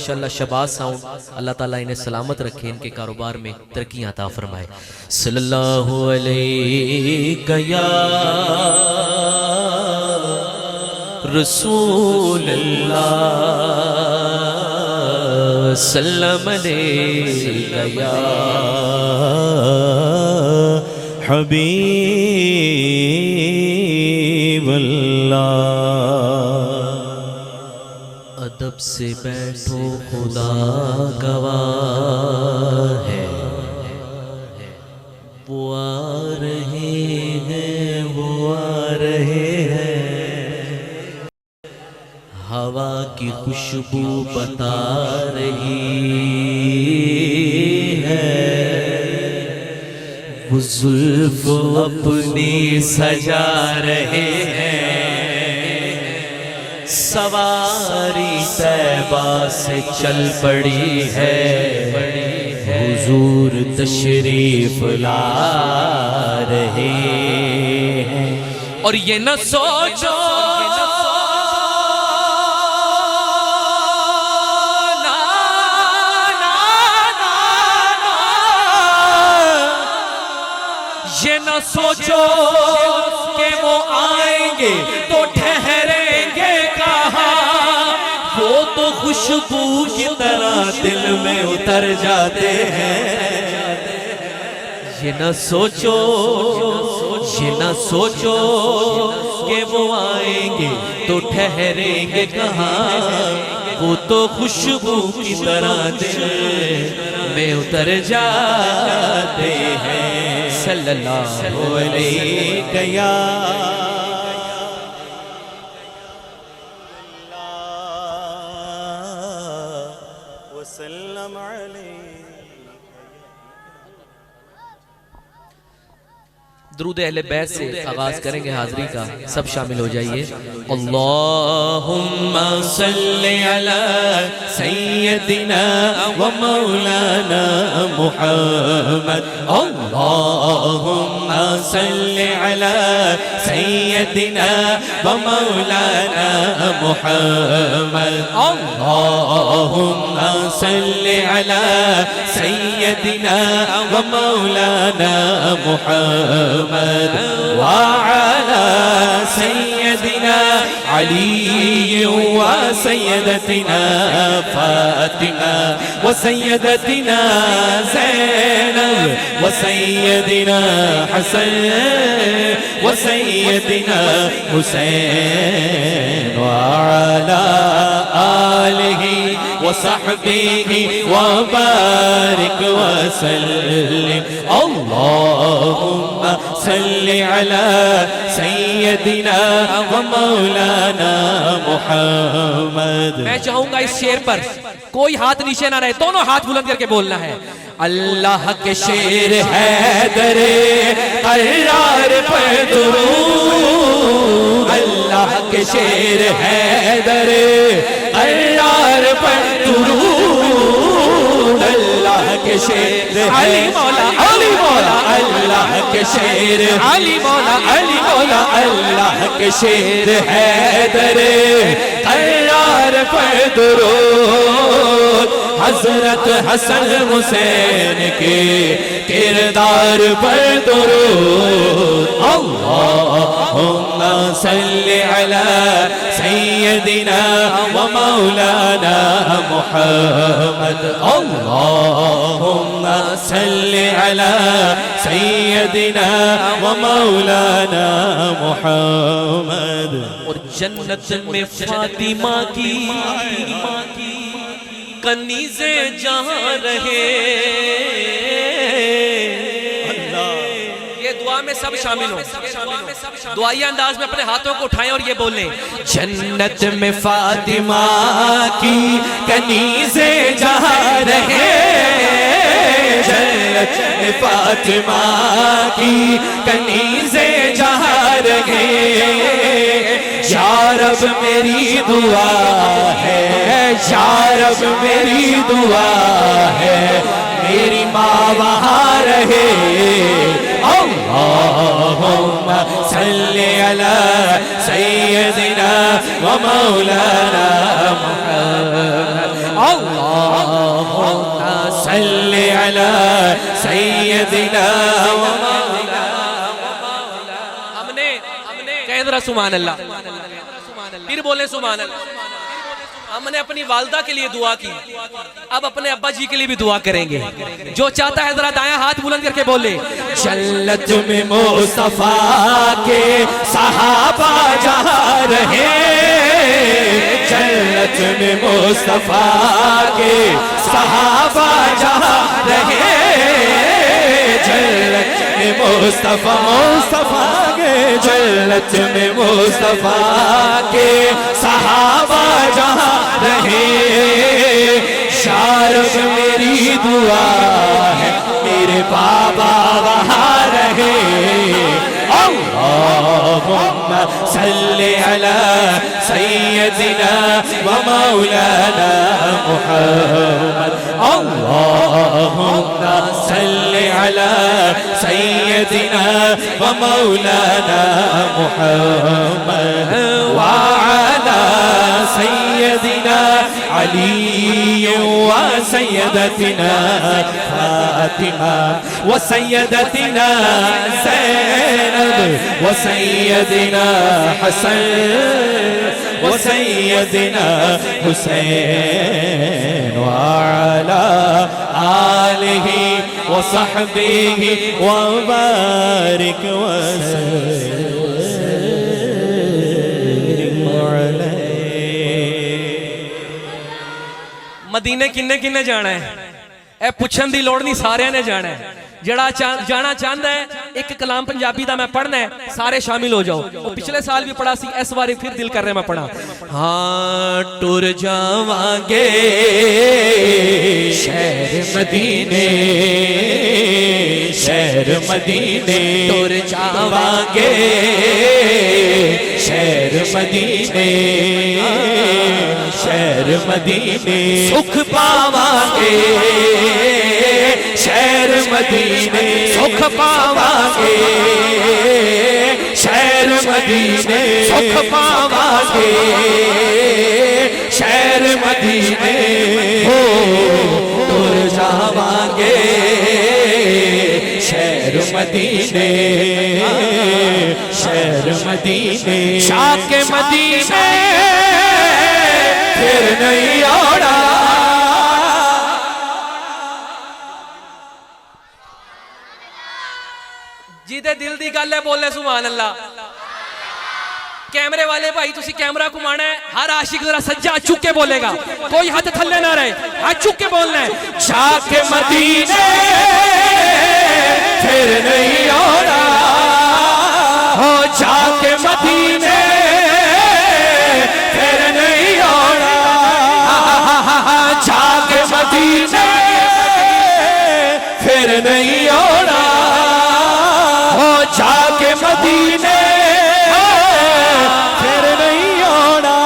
माशाल्लाह शबाज साउंड, अल्लाह ताला इन्हें सलामत रखे, इनके कारोबार में तरक्की अता फरमाए। सल्लल्लाहु अलैहि या रसूल अल्लाह, सल्लम अलैका या हबीब अल्लाह। अदब से बैठो खुदा गवाह है, वो आ रहे हैं, वो आ रहे हैं। हवा की खुशबू बता रही है, वो जुल्फ अपनी सजा रहे हैं। सवारी तैबा से चल पड़ी है, हुजूर तशरीफ ला रहे हैं। और ये न सोचो सोचो कि वो आएंगे तो ठहरेंगे कहाँ, वो तो खुशबू की तरह दिल में उतर जाते हैं। ये न सोचो, ये न सोचो कि वो आएंगे तो ठहरेंगे कहाँ, वो तो खुशबू की तरह दिल में उतर जाते हैं। सल्लल्लाहु अलैहि या वसल्लम अलैहि। दुरूद अहले बैत से आगाज करेंगे हाज़री का, सब शामिल हो जाइए। अल्लाहुम्मा सल्लि अला सय्यदिना व मौलाना मुहम्मद। अल्लाहुम्मा सल्लि अला सय्यदिना व मौलाना मुहम्मद। अल्लाहुम्मा सल्लि अला सय्यदिना व मौलाना मुहम्मद व अला सय्यदिना अली व सय्यदतिना फातिमा व सय्यदतिना ज़ैनब व सय्यदिना हसन व सय्यदिना हुसैन व अला आलिहि व सहबिहि व बारिक व सल्लिम। अल्लाहुम्मा सल्लि अला सय्यदिना व मौलाना मुहम्मद। मैं चाहूंगा इस शेर पर कोई हाथ नीचे ना रहे, दोनों हाथ बुलंद करके बोलना है। अल्लाह के शेर है दरे अल्लाह पर दुरूद, अल्लाह के शेर है दरे अल्लाह पर दुरूद। अल्लाह के शेर अली मौला, अली मौला अल्लाह के शेर, अली मौला, अली मौला अल्लाह के शेर है दरे अल्लाह पर दुरूद। हजरत हसन हुसैन के किरदार पर दुरूद। अल्लाहुम्मा सल्लि अला सय्यदिना व मौलाना मुहम्मद। अल्लाहुम्मा सल्लि अला सय्यदिना व मौलाना मुहम्मद। और जन्नत में फातिमा की कनीज़े जहाँ रहे, ये दुआ में सब शामिल हो, दुआई अंदाज में अपने हाथों को उठाएं और ये बोलें। जन्नत में फातिमा की कनीज़े जहाँ रहे, जन्नत में फातिमा की कनीज़े जहाँ रहे। या रब मेरी दुआ है, या रब मेरी दुआ है, मेरी माँ वहाँ रहे। अल्लाहुम्मा सल्लि अला सय्यदिना व मौलाना मुहम्मद। अल्लाहुम्मा सल्लि अला सय्यदिना व मौलाना। हमने कह जरा सुभान अल्लाह, फिर बोले सुभान अल्लाह। हमने अपनी वालदा के लिए दुआ की, अब अपने अब्बा जी के लिए भी दुआ करेंगे। जो चाहता है जरा दायां हाथ बुलंद करके बोले, जन्नत में मुस्तफा के सहाबा जा रहे, जन्नत में मुस्तफा के सहाबा जा रहे, जन्नत में मुस्तफा के, जन्नत में मुस्तफा के सहाबा जा रहे। शारफ मेरी दुआ है मेरे बाबा वहाँ रहे। अल्लाहुम्मा सल्लि अला सय्यदिना व मौलाना मुहम्मद। अल्लाहुम्मा सल्लि अला सय्यदिना व मौलाना मुहम्मद व अला सय्यदिना अली व सय्यदतिना फातिमा व सय्यदतिना ज़ैनब व सय्यदिना हसन व सय्यदिना हुसैन व अला आलिहि व सहबिहि व बारिक व मदीने किन्ने किन्ने जाना है, ए पुछन दी लोड़ नहीं, सारे ने जाना है। जड़ा जाना चाहता है, एक कलाम पंजाबी दा मैं पढ़ना है, सारे शामिल हो जाओ। पिछले साल भी पढ़ा सी, इस बार फिर दिल कर रहा मैं पढ़ा। हाँ टुर जावांगे शहर मदीने, शहर मदीने, टुर जावांगे शहर मदीने, शहर मदीने, सुख पावांगे शहर मदीने, सुख पावांगे शहर मदीने, सुख पावांगे शहर मदीने, हो टुर जावांगे शहर मदीने, शहर मदीने, शाह के मदीने फिर नहीं आना। जिदे दिल दी गल है बोले सुभान अल्लाह। कैमरे वाले भाई तुसी कैमरा घुमाना है, हर आशिक जरा सज्जा चुक के बोलेगा, कोई हाथ थल्ले ना रहे, हाथ चुक के बोलना है। जाके मदीने फिर नहीं आना, हो जाके मदीने फिर नहीं आना, जाके मदीने फिर नहीं आना, हो जाके मदीने फिर नहीं आना,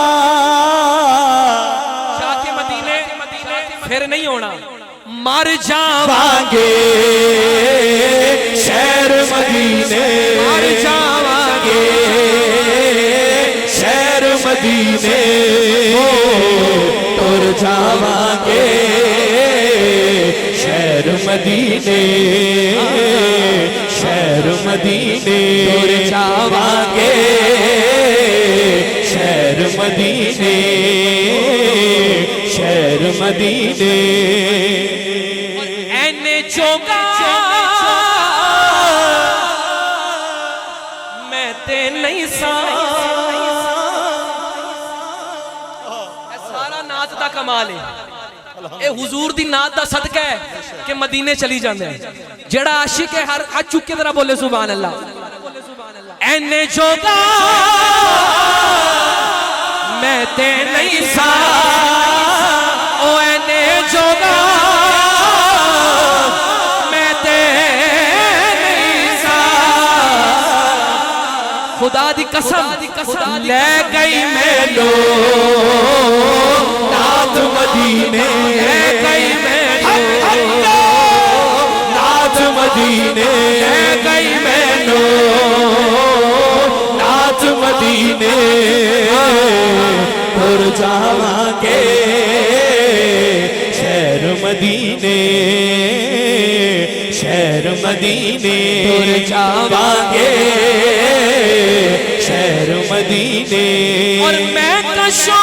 जाके मदीने फिर नहीं आना। मर जावांगे शहर मदीने, मर जावांगे शहर मदीने, टुर जावांगे शहर मदीने, शहर मदीने, टुर जावांगे शहर मदीने, शहर मदीने। ऐने जोगा मैं ते नहीं सा, सारा नात दा कमाल है, ए हुजूर दी नात दा सदका है कि मदीने चली जाते हैं। जेड़ा आशिक है हर हाथ चुक के जरा बोले सुभान अल्लाह। ऐने जोगा मैं ते नहीं सा, ओ ऐने जोगा मैं ते नहीं सा, खुदा दी कसम ले गई मैनू नात मदीने, ले गई मैनू नात मदीने, ले गई मैनू नात मदीने, टुर जावांगे मदीने, शहर मदीने जावांगे, शहर मदीने। और मैं कशो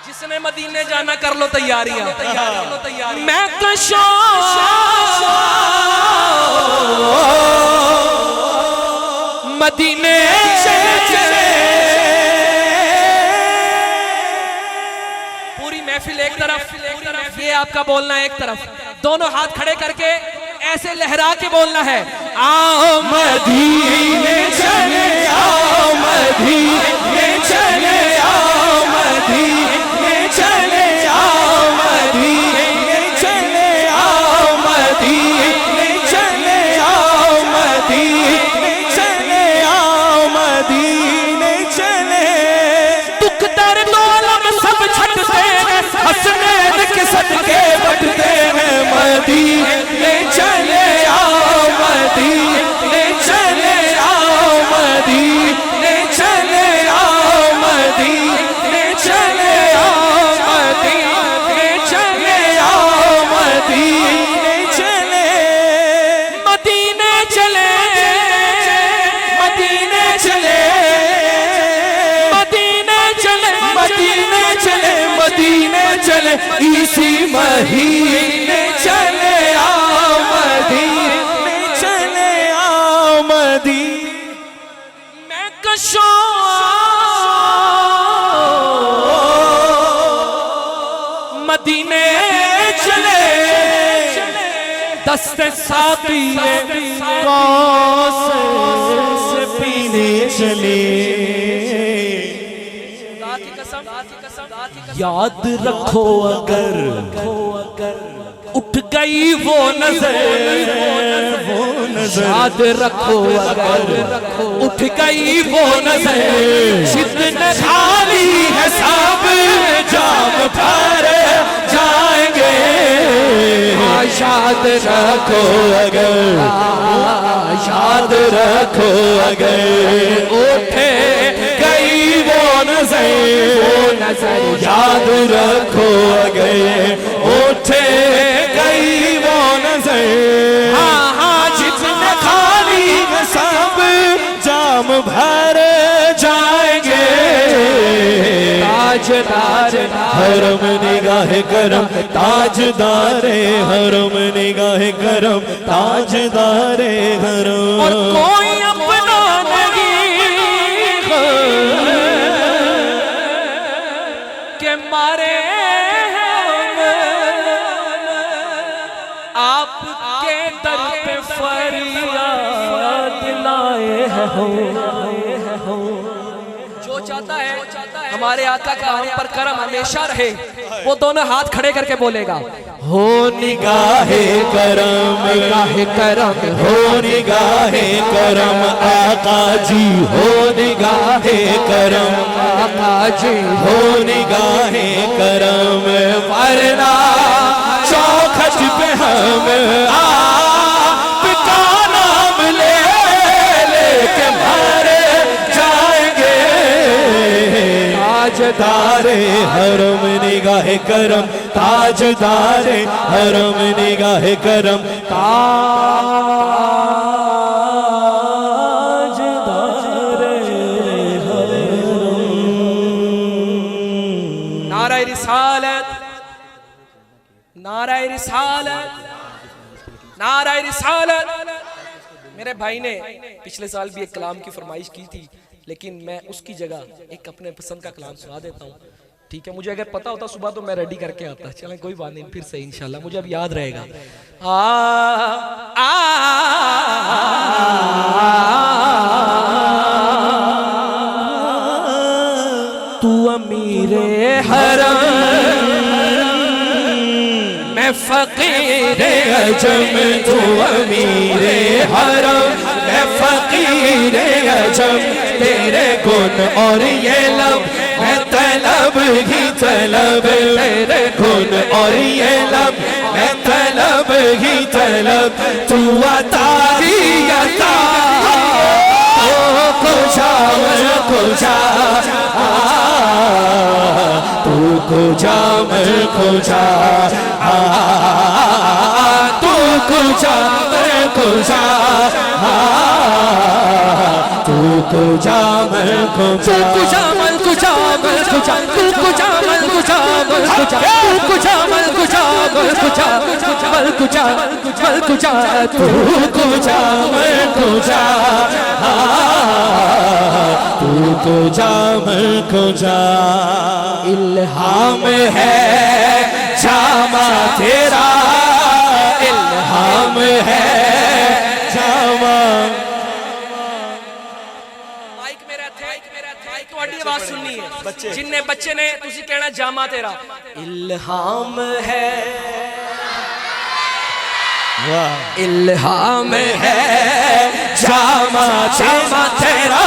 जिसने मदीने जाना कर लो तैयारियां, मैं कशो मदीने पूरी महफिल एक तरफ, ये आपका बोलना एक तरफ, दोनों हाथ खड़े करके ऐसे लहरा के बोलना है, आओ मदीने चले, आओ मदीने चले, आओ मदीने चले, आओ मदीने चले, आओ मदीने चले, आओ मदीने चले, आओ मदीने चले। दुख दर्द आलम सब छटते हैं, हसनैन के सदके बढ़ते हैं, मदीने चले, आओ मदीने चले, आओ मदीने चले, आओ मदीने चले, आओ मदीने चले, आओ मदीने चले, मदीने चले, मदीने चले, मदीने चले, मदीने चले, मदीने चले, इसी महीने चले, आओ मदीने चले, आओ मदीने। मैं कशो मदीने चले, दस्ते साथी से पीने चले। याद रखो अगर उठ गई वो नजर, याद रखो अगर उठ गई वो नजर, जितने खाली है सब जाम भर जाएंगे। याद रखो अगर, याद रखो अगर उठे गई वो नजर, याद रखो अगर उठे गई वो नजर। हाँ हाँ, जितने खाली है सब जाम भर जाएंगे। ताजदार हरम निगाह करम, ताजदारे हरम निगाह करम, ताजदारे हरम। और कोई अपना नहीं के मारे हम आपके दर पे फरियाद लाए हो। जो चाहता है हमारे आका का हम पर करम हमेशा रहे, वो दोनों हाथ खड़े करके बोलेगा, हो निगाहे करम, निगाहे करम, हो निगाहे करम आका जी, हो निगाहे करम आका जी, हो निगाहे करम, वरना चौखट पे हम आपका नाम ले लेके मर जाएंगे। ताजदारे हरम निगाहे करम, ताजदारे हरम निगाहे करम, ताजदारे हरम। नाराए रिसालत, नाराए रिसालत, नाराए रिसालत। मेरे भाई ने पिछले साल भी एक कलाम की फरमाइश की थी, लेकिन मैं उसकी जगह एक अपने पसंद का कलाम सुना देता हूँ, ठीक है? मुझे अगर पता होता सुबह तो मैं रेडी करके आता। चलें कोई बात नहीं, फिर से इंशाल्लाह मुझे अब याद रहेगा। तू अमीरे हरम, मैं फकीरे अजम, तू अमीरे हरम, मैं फकीरे अजम, तेरे गुण और ये लब, मैं तलब ही तलब, तेरे गुण और ये लब, मैं तलब ही तलब, तू अता ही अता। कुजा मैं कुजा तू कुजा मैं कुजा तू कुजा मैं कुजा कुजा मल कुजा मल कुजा तू कुजा मल कुजा मल कुजा तू कुजा मल कुजा मल कुजा मल कुजा मल कुजा तू कुजा मैं कुजा तू कुजा मैं कुजा इल्हाम है जामा तेरा इल्हाम है जामा माइक मेरा थे माइक ਤੁਹਾਡੀ आवाज सुननी है जिन्ने बच्चे ने ਤੁਸੀਂ ਕਹਿਣਾ ਜਾਮਾ ਤੇਰਾ इल्हाम है इल्हाम है जामा जामा तेरा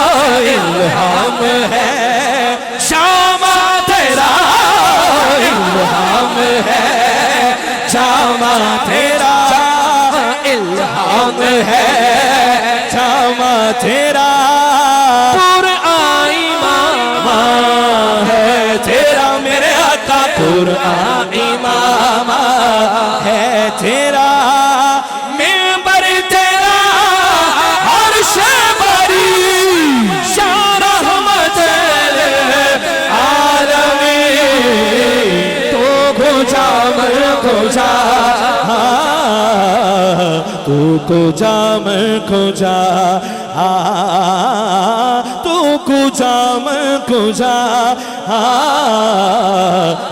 इल्हाम है जामा तेरा इल्हाम है जामा तेरा इल्हाम है जामा तेरा कुरान इमाम है तेरा मेरे आका कुरान इमाम है तेरा तू कुजा मैं कुजा तू कुजा मैं कुजा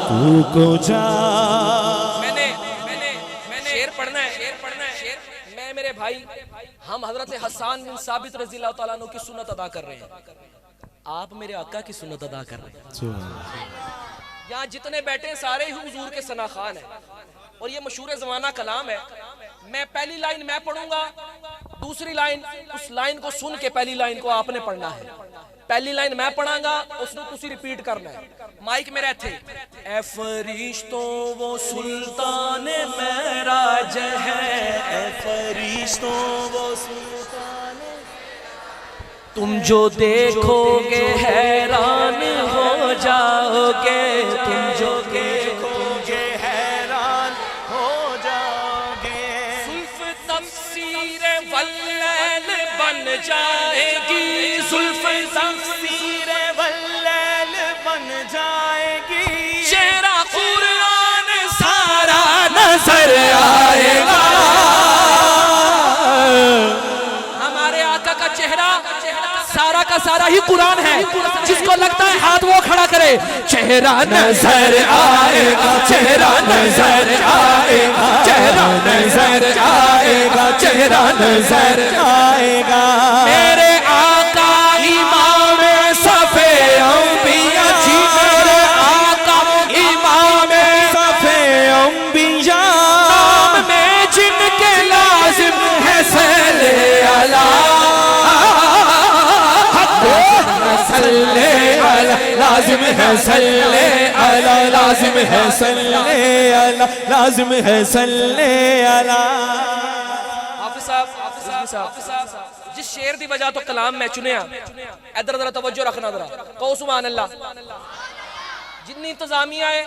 तू कुजा मैंने शेर पढ़ना है मैं मेरे भाई हम हजरत हसन बिन साबित रज़ी अल्लाह तआला अन्हु की सुन्नत अदा कर रहे हैं आप मेरे आका की सुन्नत अदा कर रहे हैं यहाँ जितने बैठे हैं सारे ही हुजूर के सना खान है और ये मशहूर ज़माना कलाम है मैं पहली लाइन मैं पढ़ूंगा दूसरी लाइन उस लाइन को सुन के पहली लाइन को आपने पढ़ना है पहली लाइन मैं पढ़ांगा उसको तुसी रिपीट करना है माइक मेरा थे ए फरिश्तों वो सुल्तान महराज है ए फरिश्तों वो सुल्तान तुम जो देखोगे हैरान हो जाओगे तुम जो देखोगे हैरान हो जाओगे सुल्फ तफसीर वल्लैल बन जाएगी सुल्फ तफसीर वल्लैल बन जाएगी चेहरा कुरान सारा नजर आएगा हमारे आका का चेहरा सारा का सारा ही कुरान है जिसको लगता है हाथ वो खड़ा करे चेहरा नजर आएगा चेहरा नजर आएगा चेहरा नजर आएगा चेहरा नजर आएगा मेरे आका इमाम सफे अंबिया जी मेरे आका इमाम सफे अंबिया नाम में जिनके लाजिम है सल्ले अला लाजिम है सल्ले अला लाजिम है सल्ले अला लाजिम है सल्ले अला हाफिज साहब जिस शेर दी वजह तो कलाम मैं चुनिया इधर जरा तवज्जो रखना जरा कहो सुभान अल्लाह जिन्नी इंतजामिया है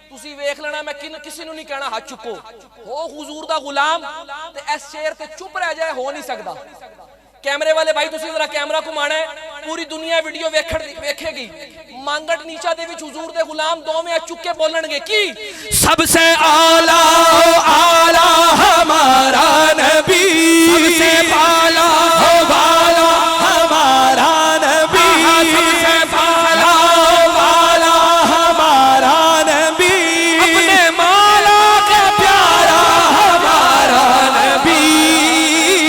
तुसी वेख लेना मैं किसी नु नहीं कहना हाथ चुको हो हुजूर दा गुलाम ते इस शेर ते चुप रह जाए हो नहीं सकदा कैमरे वाले भाई तुसी जरा कैमरा घुमाना है पूरी दुनिया वीडियो वेखेगी मांगट नीचा दे विच हुजूर दे गुलाम दोवें चुके बोलणगे की सबसे आला आला हमारा नबी सबसे आला वाला हमारा नबी सबसे आला वाला हमारा नबी अपने मौला का प्यारा हमारा नबी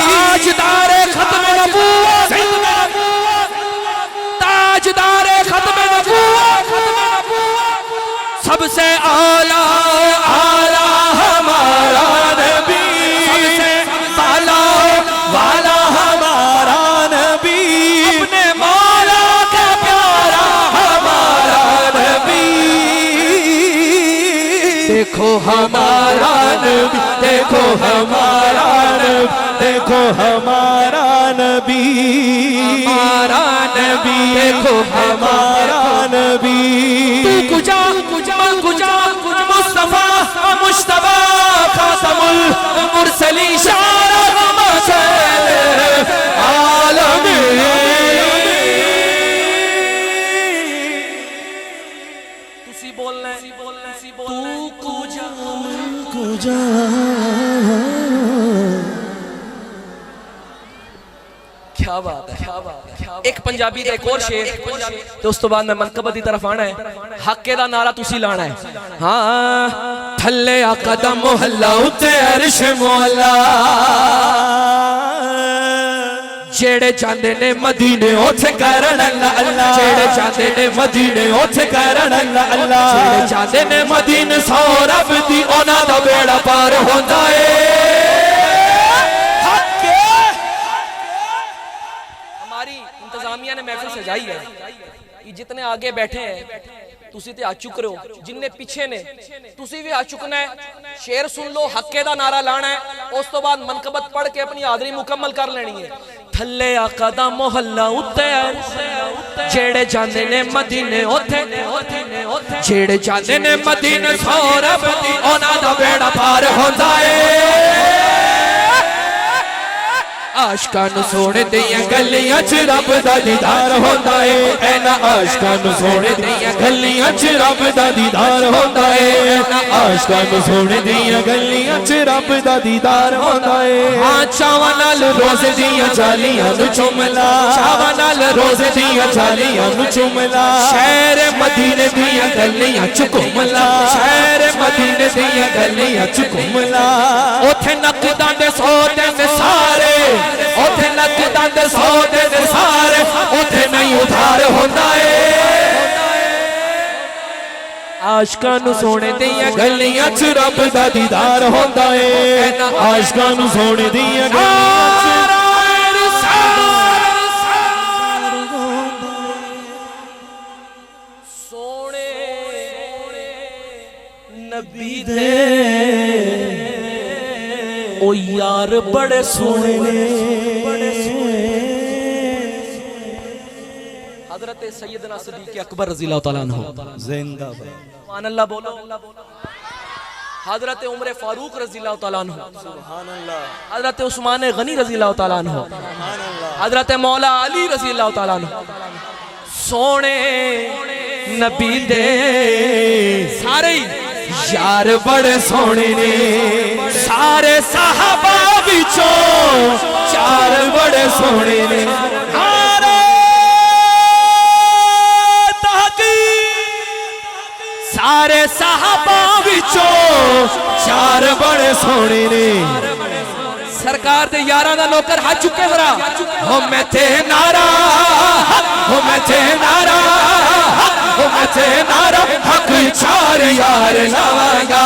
ताजदार खत्म नबूवत ताजदार खत्म नबूवत सबसे आला आला हमारा नबी सबसे आला वाला हमारा नबी अपने मौला का प्यारा हमारा नबी देखो हमारा नबी देखो हमारा नबी देखो हमारा नबी देखो हमारा नबी तू कुजा मुरसली शान आलमीन। तुसी बोलना है तू कुजा कुजा क्या बात है, क्या बात है। एक पंजाबी का एक और शेर तो उस तो बाद मैं मनकबत की तरफ आना है। हक्के दा नारा तुसी लाना है। हाँ थल्ले आ कदम मोहल्ला उत्ते अर्श मौला जेड़े चांदे ने मदीने ओथे करन अल्लाह अल्लाह जेड़े चांदे ने मदीने ओथे करन अल्लाह अल्लाह जेड़े चांदे ने मदीने सौ रब दी ओना दा बेड़ा पार होंदा है। इंतजामिया ने महफिल सजाई है कि जितने आगे बैठे हैं तुसी ते हाथ चुक रहे हो, जिन्ने पीछे ने तुसी भी हाथ चुकना है। शेर सुन लो, हक्के दा नारा लाना है, उस तो बाद मनकबत पढ़ के अपनी हाजरी मुकम्मल कर लेनी है। थल्ले आका दा मोहल्ला उत्ते जेड़े जांदे ने मदीने ओथे जेड़े जांदे ने मदीने सौ रब दी ओना दा बेड़ा पार होंदा है। आशकां नूं सोने दियां गलियां च रब दा दीदार होंदा है। ऐना आशकां नूं सोने दियां गलियां च रब दा दीदार होंदा है। आशकां नूं सोने दियां गलियां च रब दा दीदार होंदा है। हाँ चावां नाल रोज़े दियां जालियां नूं चुमला चावां नाल रोज़े दियां जालियां नूं चुमला शहर मदीने दियां गलियां च घुमला शहर मदीने दियां गलियां च घुमला ओथे नकदां दे सौ दिन सारे ओथे नकदां दे सौ दिन सारे ओथे नहीं उधार होंदा है। आशकां नूं सोने दियां गलियां च रब दा दीदार होंदा है। आशकां नूं सोने दियां सोने नबी दे ओ यार बड़े सोने ने हजरत सैयदना सिद्दीक़ अकबर रज़ी अल्लाह तआला अन्हु जिंदाबाद सुभान अल्लाह बोलो। हजरत उमर फारूक रज़ी अल्लाह तआला अन्हु सुभान अल्लाह हजरत उस्मान गनी रज़ी अल्लाह तआला अन्हु हजरत मौला अली रज़ी अल्लाह तआला अन्हु सोने नबी दे सारे यार बड़े सोने ने सारे साहबा विचों चार बड़े सोने ने सारे साहबा विचों चार बड़े सोने ने सरकार दे यारां दा नौकर हाथ चुके जरा हो मैं थे नारा हो मैं थे नारा हो मैं थे नारा हक चार यार लावांगा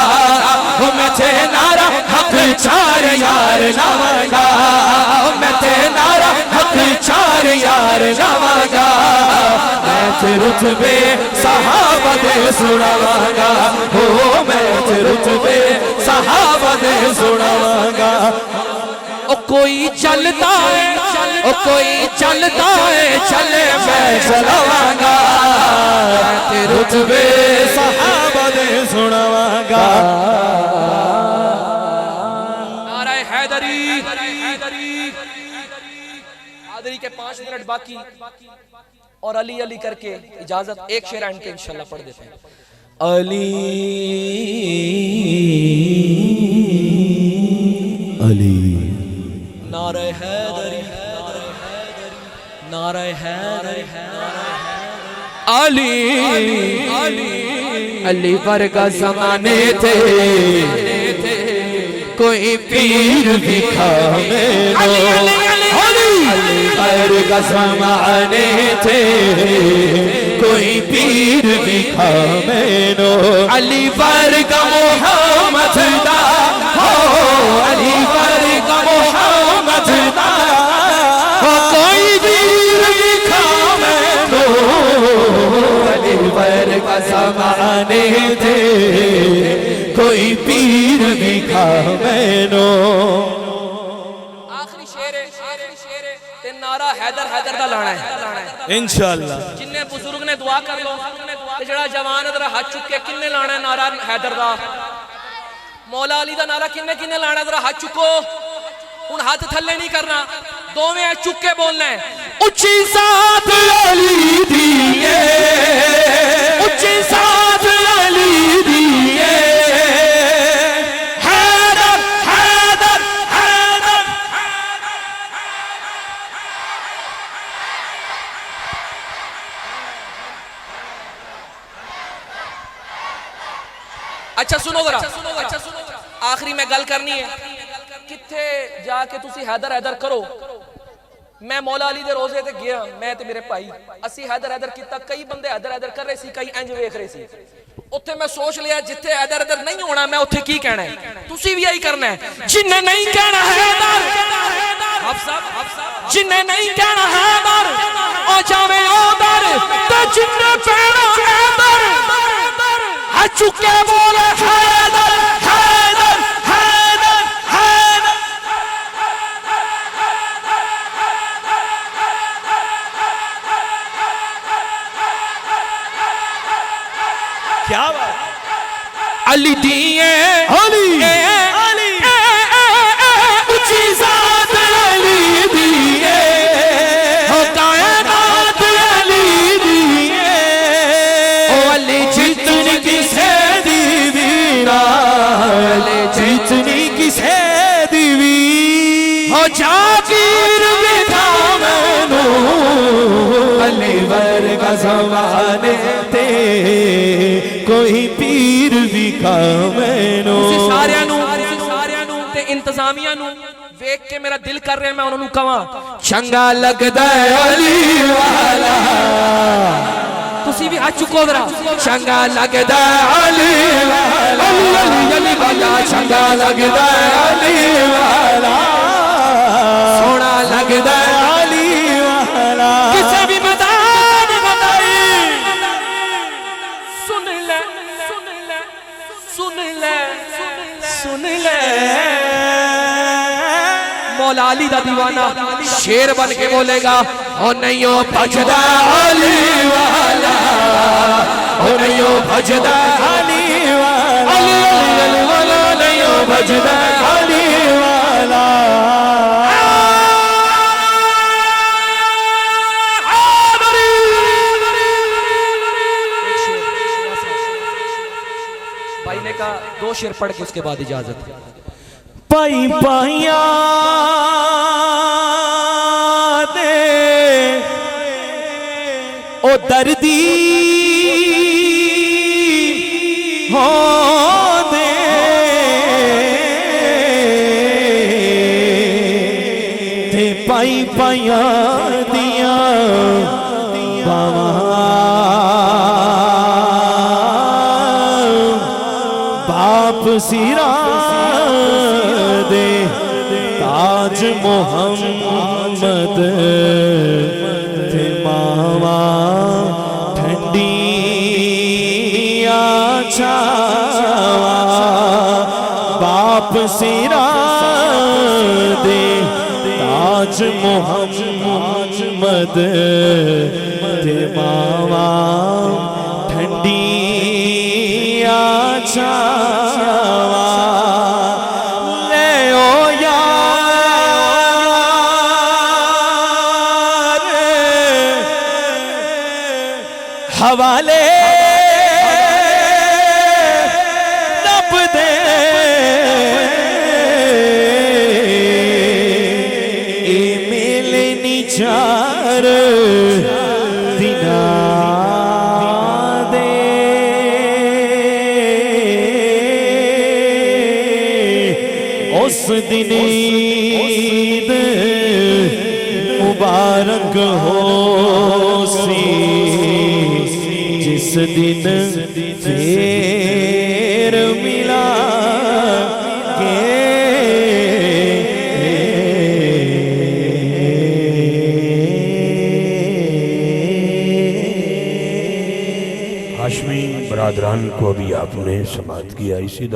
हो मैं थे नारा हक चार यार लावांगा हो मैं थे नारा हक चार यार लावांगा मैं ते रुतबे सहाबा दे सुनावांगा हो मैं ते रुतबे सहाबा दे सुनावांगा। ओ कोई चलता है ओ कोई चलता है चले मैं चलावांगा ते रुतबे सहाबा दे सुनावांगा। नारा हैदरी हैदरी के 5 मिनट बाकी और अली अली करके इजाजत एक शेर एंड पे इंशाल्लाह पढ़ देते हैं। अली अली नारे हैदरी नारे हैदरी अली अली वर्गा ज़माने थे कोई पीर दिखा अली वर्गा ज़माने थे कोई पीर दिखा मैनो अली वर्गा मोहम्मद दा हो अली वर्गा मोहम्मद दा हो कोई पीर दिखा मैनो अली वर्गा ज़माने थे कोई पीर दिखा मैनो। आखिरी शेर ते नारा हैदर हैदर दा लाना है इंशाअल्लाह। जिन्ने बुजुर्ग ने दुआ कर लो ते जड़ा जवान अदर हाथ चुक के किन्ने लाना है नारा हैदर दा मौला अली दा नारा किन्ने किन्ने लाना, जरा हाथ चुको। हुण हाथ थल्ले नहीं करना, दोवें चुक के बोलना है। उच्ची साथ अली दी है, उच्ची साथ अली दी है, हैदर हैदर हैदर। अच्छा सुनो जरा, आखिरी में गल करनी है। किथे जाके तुसी हैदर हैदर करो। मैं मौला अली दे रोजे ते गया, मैं ते मेरे भाई, असी हैदर हैदर किया। कई बंदे हैदर हैदर कर रहे सी, कई इंज वेख रहे सी। उत्थे मैं सोच लिया जिथे हैदर हैदर नहीं होना, मैं उत्थे की कहना है, तुसी भी यही करना है। जिन्ने नहीं कहना हैदर, जिन्ने नहीं कहना हैदर ओ जावे उधर, ते जिन्ने कहना हैदर आ चुके बोले हैदर हैदर हैदर हैदर। क्या बात, अली दिए अली अली ऊंची ज़ात अली दिए, हो कायनात अली दिए, ओ अली जितनी किसे दीवीरा, जितनी किसे दीवी, हो जागीर विधा मैनू, अली वर्गा ज़माने ते कोई पीर भी मैनू। सारियां नू ते इंतजामिया नू वेख के मेरा दिल कर रहा है मैं उन्होंने कहां चंगा लगदा है अली वाला। तुसी भी हाथ चुको जरा। चंगा लगदा है अली वाला, अली अली वाला, चंगा लगदा है अली वाला, सोना लगदा है अली वाला। किसे भी मैदान बताई सुन ले सुन ले सुन ले सुन ले। मौला अली दा दीवाना शेर बन के बोलेगा, ओ नहीं ओ भजदा अली वाला, ओ नहीं ओ भजदा अली वाला, अली अली वाला, नहीं ओ भजदा अली वाला। भाई ने कहा 2 शेर पढ़ के उसके बाद इजाजत। पाई पाइया दे ओ दर्दी हो दे, ते पाई पाइया दिया बावा बाप सिरा दे, ताज मोहम्मद थे मावा ठंडी छावा, बाप सिरा दे ताज मोहम्मद थे मावा ठंडी छावा। ले ओ यार हवाले नब दे, ए मेले निचार दिना उस दिन ईद मुबारक हो सी, जिस दिन फिर मिला के हाशमी बरादरान को अभी आपने समाअत किया। इसी